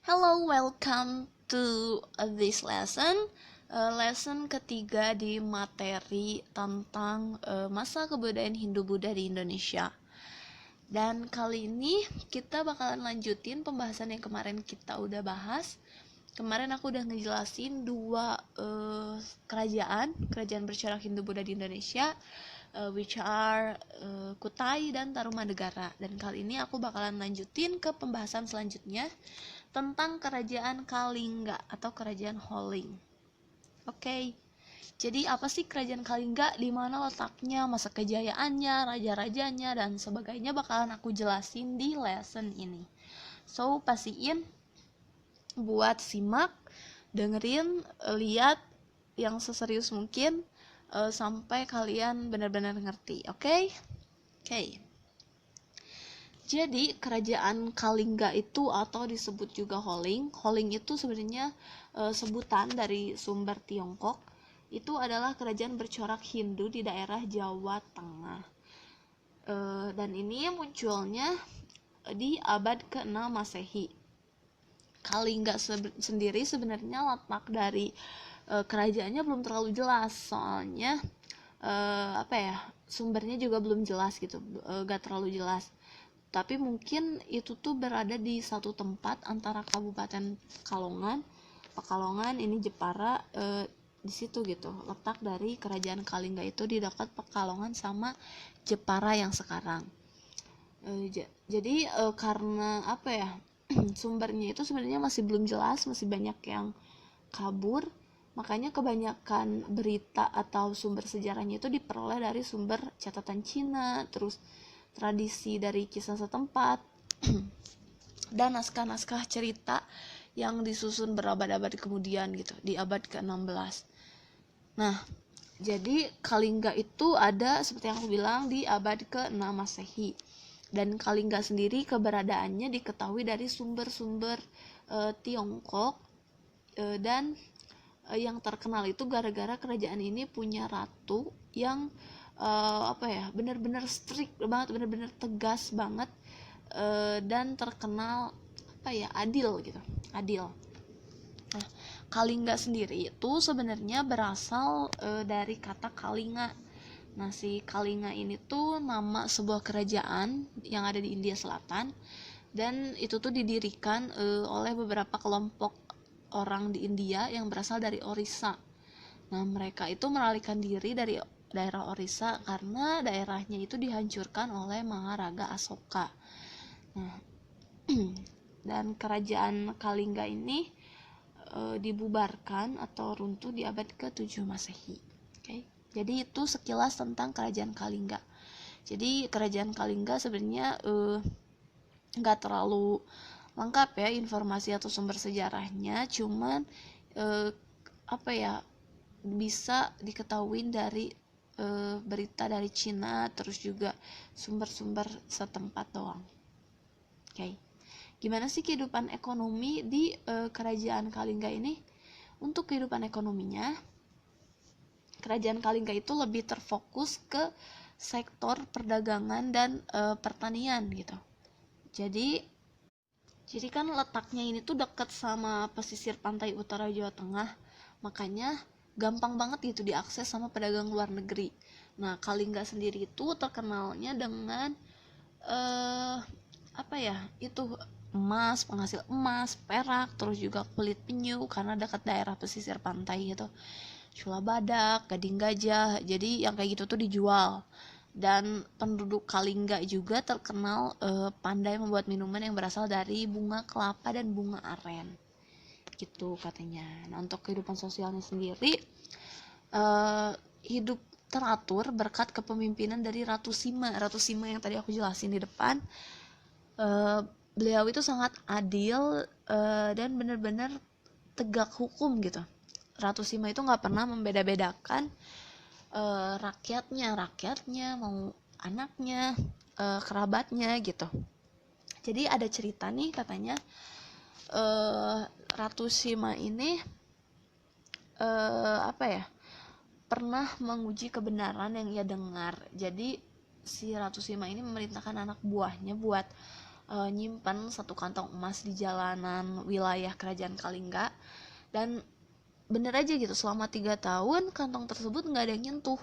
Hello, welcome to this lesson. Lesson ketiga di materi tentang masa kebudayaan Hindu-Buddha di Indonesia. Dan kali ini kita bakalan lanjutin pembahasan yang kemarin kita udah bahas. Kemarin aku udah ngejelasin dua kerajaan bercorak Hindu-Buddha di Indonesia, which are Kutai dan Tarumanegara. Dan kali ini aku bakalan lanjutin ke pembahasan selanjutnya tentang kerajaan Kalingga atau kerajaan Holling. Oke. Jadi apa sih kerajaan Kalingga, di mana letaknya, masa kejayaannya, raja-rajanya dan sebagainya bakalan aku jelasin di lesson ini. So, pastiin buat simak, dengerin, lihat yang seserius mungkin sampai kalian benar-benar ngerti. Oke? Jadi kerajaan Kalingga itu atau disebut juga Holling itu sebenarnya sebutan dari sumber Tiongkok. Itu adalah kerajaan bercorak Hindu di daerah Jawa Tengah. Dan ini munculnya di abad ke-6 Masehi. Kalingga sendiri sebenarnya letak dari kerajaannya belum terlalu jelas, soalnya sumbernya juga belum jelas gitu, gak terlalu jelas. Tapi mungkin itu tuh berada di satu tempat antara Kabupaten Pekalongan ini Jepara, di situ gitu letak dari kerajaan Kalingga itu, di dekat Pekalongan sama Jepara yang sekarang. Jadi karena sumbernya itu sebenarnya masih belum jelas, masih banyak yang kabur, makanya kebanyakan berita atau sumber sejarahnya itu diperoleh dari sumber catatan Cina, terus tradisi dari kisah setempat dan naskah-naskah cerita yang disusun berabad-abad kemudian gitu, di abad ke-16. Nah, jadi Kalingga itu ada seperti yang aku bilang di abad ke-6 Masehi. Dan Kalingga sendiri keberadaannya diketahui dari sumber-sumber Tiongkok, dan yang terkenal itu gara-gara kerajaan ini punya ratu yang benar-benar strict banget, benar-benar tegas banget, dan terkenal adil gitu, adil. Nah, Kalingga sendiri itu sebenarnya berasal dari kata Kalinga. Nah, si Kalinga ini tuh nama sebuah kerajaan yang ada di India Selatan, dan itu tuh didirikan oleh beberapa kelompok orang di India yang berasal dari Orissa. Nah, mereka itu melarikan diri dari daerah Orissa karena daerahnya itu dihancurkan oleh Maharaga Asoka. Nah, dan kerajaan Kalingga ini dibubarkan atau runtuh di abad ke-7 Masehi. Okay? Jadi itu sekilas tentang kerajaan Kalingga. Jadi kerajaan Kalingga sebenarnya nggak terlalu lengkap ya informasi atau sumber sejarahnya, cuman bisa diketahui dari berita dari Cina, terus juga sumber-sumber setempat doang. Oke. Gimana sih kehidupan ekonomi di kerajaan Kalingga ini? Untuk kehidupan ekonominya, kerajaan Kalingga itu lebih terfokus ke sektor perdagangan dan pertanian gitu. Jadi kan letaknya ini tuh dekat sama pesisir pantai utara Jawa Tengah, makanya gampang banget gitu diakses sama pedagang luar negeri. Nah, Kalingga sendiri itu terkenalnya dengan itu emas, penghasil emas, perak, terus juga kulit penyu karena dekat daerah pesisir pantai gitu. Cula badak, gading gajah, jadi yang kayak gitu tuh dijual. Dan penduduk Kalingga juga terkenal pandai membuat minuman yang berasal dari bunga kelapa dan bunga aren gitu katanya. Nah, untuk kehidupan sosialnya sendiri hidup teratur berkat kepemimpinan dari Ratu Sima yang tadi aku jelasin di depan. Beliau itu sangat adil dan benar-benar tegak hukum gitu. Ratu Sima itu nggak pernah membeda-bedakan rakyatnya mau anaknya, kerabatnya gitu. Jadi ada cerita nih, katanya Ratu Sima ini pernah menguji kebenaran yang ia dengar. Jadi si Ratu Sima ini memerintahkan anak buahnya buat nyimpan satu kantong emas di jalanan wilayah kerajaan Kalingga, dan bener aja gitu selama 3 tahun kantong tersebut nggak ada yang nyentuh.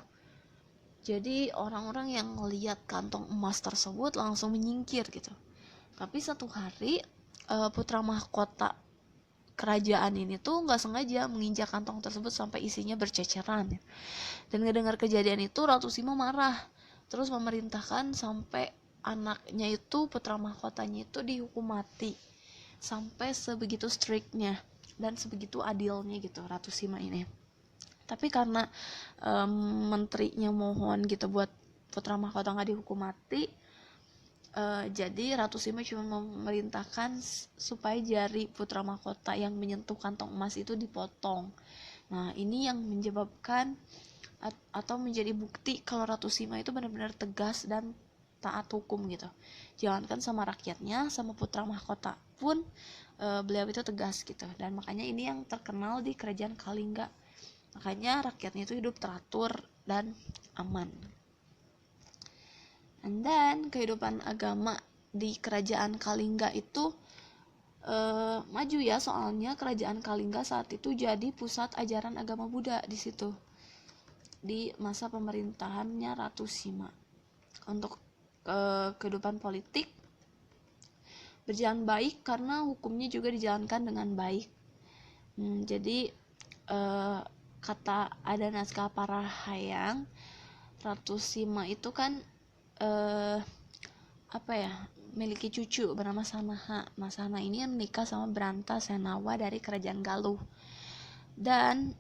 Jadi orang-orang yang ngeliat kantong emas tersebut langsung menyingkir gitu. Tapi satu hari putra mahkota kerajaan ini tuh nggak sengaja menginjak kantong tersebut sampai isinya berceceran. Dan ngedengar kejadian itu Ratu Sima marah, terus memerintahkan sampai anaknya itu, putra mahkotanya itu dihukum mati. Sampai sebegitu striknya dan sebegitu adilnya gitu Ratu Sima ini. Tapi karena menterinya mohon gitu buat putra mahkota nggak dihukum mati, jadi Ratu Sima cuma memerintahkan supaya jari putra mahkota yang menyentuh kantong emas itu dipotong. Nah ini yang menyebabkan atau menjadi bukti kalau Ratu Sima itu benar-benar tegas dan taat hukum gitu. Jangankan sama rakyatnya, sama putra mahkota pun beliau itu tegas gitu. Dan makanya ini yang terkenal di kerajaan Kalingga. Makanya rakyatnya itu hidup teratur dan aman. And then kehidupan agama di kerajaan Kalingga itu maju ya, soalnya kerajaan Kalingga saat itu jadi pusat ajaran agama Buddha di situ di masa pemerintahannya Ratu Sima. Untuk kehidupan politik berjalan baik karena hukumnya juga dijalankan dengan baik. Jadi kata ada naskah Parahayang, Ratu Sima itu kan memiliki cucu bernama Sanaha. Nah Sanaha ini menikah sama Branta Senawa dari kerajaan Galuh. Dan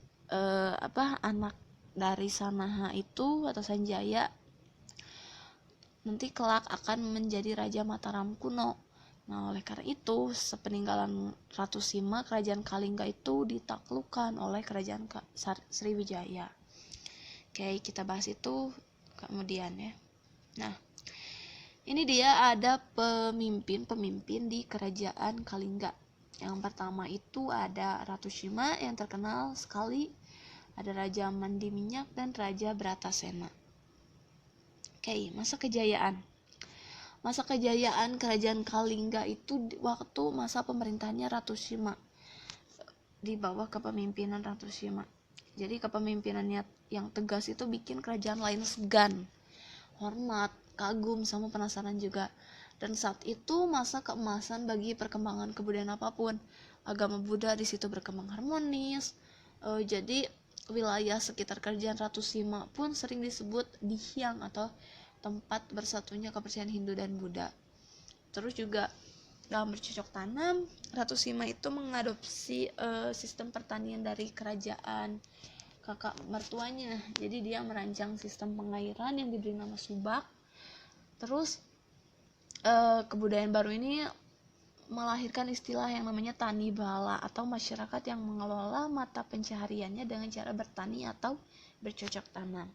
anak dari Sanaha itu atau Sanjaya nanti kelak akan menjadi Raja Mataram kuno. Nah oleh karena itu sepeninggalan Ratu Sima, kerajaan Kalingga itu ditaklukkan oleh kerajaan Sriwijaya. Oke, kita bahas itu kemudian ya. Nah ini dia ada pemimpin di kerajaan Kalingga. Yang pertama itu ada Ratu Sima yang terkenal sekali, ada Raja Mandi Minyak dan Raja Bratasena. Oke, masa kejayaan. Masa kejayaan kerajaan Kalingga itu waktu masa pemerintahannya Ratu Sima, di bawah kepemimpinan Ratu Sima. Jadi kepemimpinannya yang tegas itu bikin kerajaan lain segan, hormat, kagum, sama penasaran juga. Dan saat itu masa keemasan bagi perkembangan kebudayaan apapun. Agama Buddha di situ berkembang harmonis. Jadi wilayah sekitar kerajaan Ratu Sima pun sering disebut Dihyang atau tempat bersatunya kepercayaan Hindu dan Buddha. Terus juga dalam bercocok tanam, Ratu Sima itu mengadopsi sistem pertanian dari kerajaan kakak mertuanya. Jadi dia merancang sistem pengairan yang diberi nama Subak. Terus kebudayaan baru ini melahirkan istilah yang namanya tani bala atau masyarakat yang mengelola mata pencahariannya dengan cara bertani atau bercocok tanam.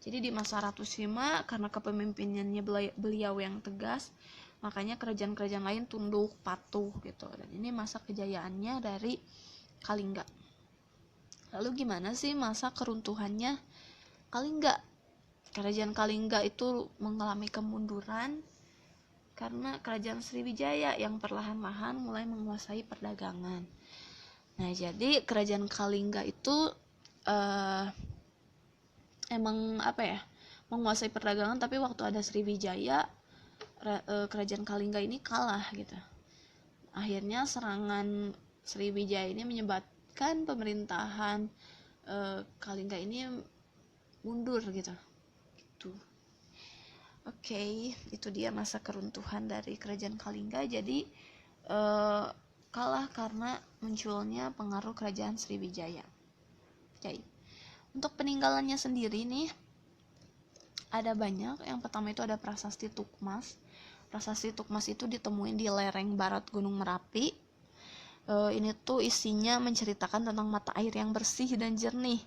Jadi di masa Ratu Sima, karena kepemimpinannya beliau yang tegas, makanya kerajaan-kerajaan lain tunduk, patuh gitu. Dan ini masa kejayaannya dari Kalingga. Lalu gimana sih masa keruntuhannya Kalingga? Kerajaan Kalingga itu mengalami kemunduran karena kerajaan Sriwijaya yang perlahan-lahan mulai menguasai perdagangan. Nah, jadi kerajaan Kalingga itu emang menguasai perdagangan, tapi waktu ada Sriwijaya kerajaan Kalingga ini kalah gitu. Akhirnya serangan Sriwijaya ini menyebabkan pemerintahan Kalingga ini mundur gitu. Oke, itu dia masa keruntuhan dari kerajaan Kalingga. Jadi kalah karena munculnya pengaruh kerajaan Sriwijaya. Oke. Untuk peninggalannya sendiri nih ada banyak. Yang pertama itu ada Prasasti Tukmas. Prasasti Tukmas itu ditemuin di lereng barat Gunung Merapi. Ini tuh isinya menceritakan tentang mata air yang bersih dan jernih.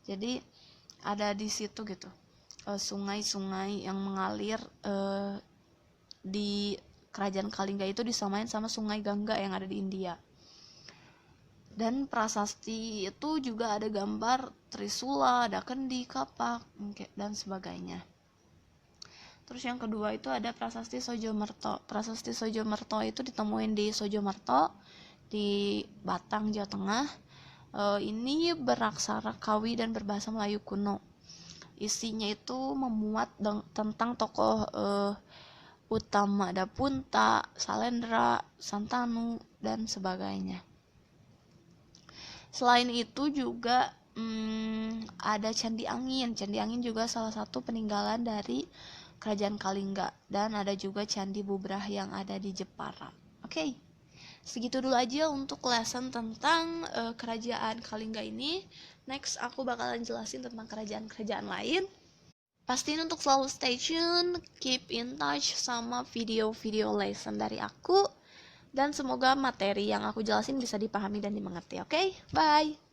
Jadi ada di situ gitu sungai-sungai yang mengalir di kerajaan Kalingga itu disamain sama sungai Gangga yang ada di India. Dan prasasti itu juga ada gambar Trisula, ada kendi, kapak, dan sebagainya. Terus yang kedua itu ada Prasasti Sojomerto. Prasasti Sojomerto itu ditemuin di Sojomerto di Batang, Jawa Tengah. Ini beraksara Kawi dan berbahasa Melayu kuno. Isinya itu memuat tentang tokoh utama Dapunta, Salendra, Santanu, dan sebagainya. Selain itu juga ada Candi Angin. Candi Angin juga salah satu peninggalan dari Kerajaan Kalingga, dan ada juga Candi Bubrah yang ada di Jepara. Oke, segitu dulu aja untuk lesson tentang Kerajaan Kalingga ini. Next aku bakalan jelasin tentang kerajaan-kerajaan lain. Pastiin untuk selalu stay tune, keep in touch sama video-video lesson dari aku, dan semoga materi yang aku jelasin bisa dipahami dan dimengerti. Oke, bye.